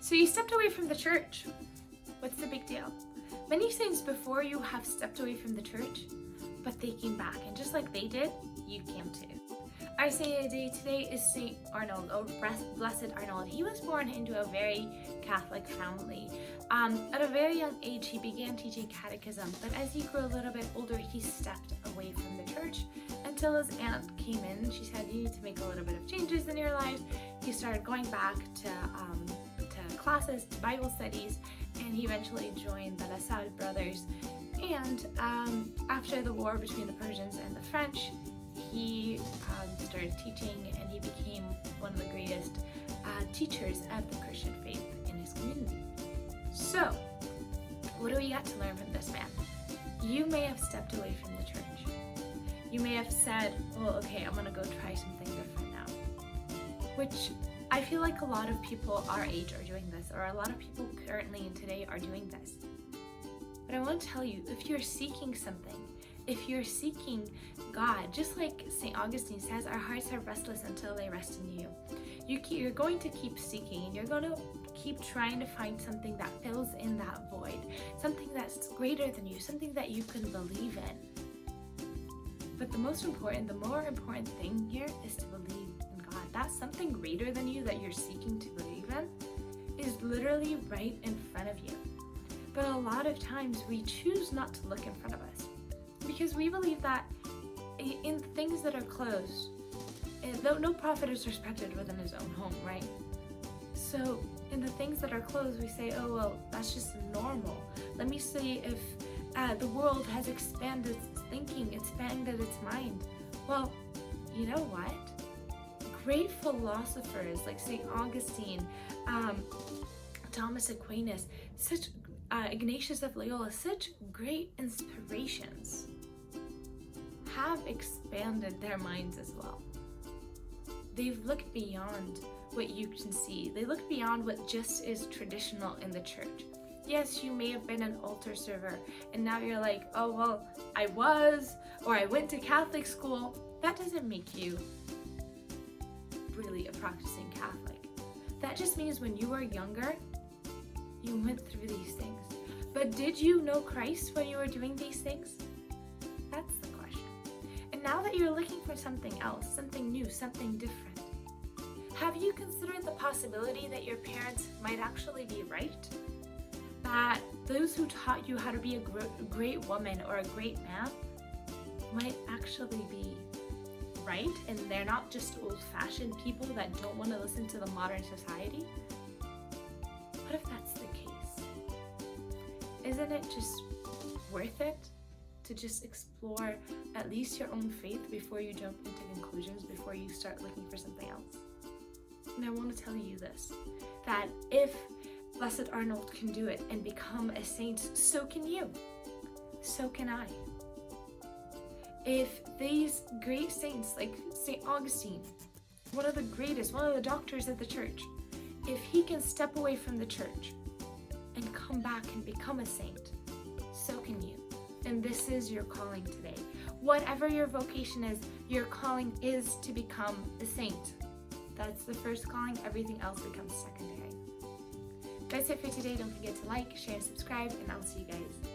So you stepped away from the church. What's the big deal? Many saints before you have stepped away from the church, but they came back, and just like they did, you came too. Our saint of the day today is Saint Arnold, or Blessed Arnold. He was born into a very Catholic family. At a very young age, he began teaching catechism, but as he grew a little bit older, he stepped away from the church until his aunt came in. She said, you need to make a little bit of changes in your life. He started going back to classes, to Bible studies, and he eventually joined the La Salle brothers. And after the war between the Persians and the French, he started teaching, and he became one of the greatest teachers of the Christian faith in his community. So, what do we got to learn from this man? You may have stepped away from the church. You may have said, well, okay, I'm gonna go try something different now. Which I feel like a lot of people our age are doing this, or a lot of people currently and today are doing this. But I want to tell you, if you're seeking something, if you're seeking God, just like St. Augustine says, our hearts are restless until they rest in you. You're going to keep seeking, and you're going to keep trying to find something that fills in that void, something that's greater than you, something that you can believe in. But the more important thing here is to believe in God. That something greater than you that you're seeking to believe in is literally right in front of you. But a lot of times we choose not to look in front of us because we believe that in things that are closed, no prophet is respected within his own home, right? So in the things that are closed, we say, oh, well, that's just normal. Let me see if the world has expanded its thinking, expanded its mind. Well, you know what? Great philosophers like St. Augustine, Thomas Aquinas, Ignatius of Loyola, such great inspirations have expanded their minds as well. They've looked beyond what you can see. They look beyond what just is traditional in the church. Yes, you may have been an altar server, and now you're like, oh, well, I was, or I went to Catholic school. That doesn't make you really a practicing Catholic. That just means when you were younger, you went through these things. But did you know Christ when you were doing these things? That's the question. And now that you're looking for something else, something new, something different, have you considered the possibility that your parents might actually be right? That those who taught you how to be a great woman or a great man might actually be right, and they're not just old-fashioned people that don't want to listen to the modern society? What if that's the case? Isn't it just worth it to just explore at least your own faith before you jump into conclusions, before you start looking for something else? And I want to tell you this, that if Blessed Arnold can do it and become a saint, so can you. So can I. If these great saints like St. Augustine, one of the greatest, one of the doctors of the church, if he can step away from the church and come back and become a saint, so can you. And this is your calling today. Whatever your vocation is, your calling is to become a saint. That's the first calling. Everything else becomes secondary. That's it for today. Don't forget to like, share, and subscribe, and I'll see you guys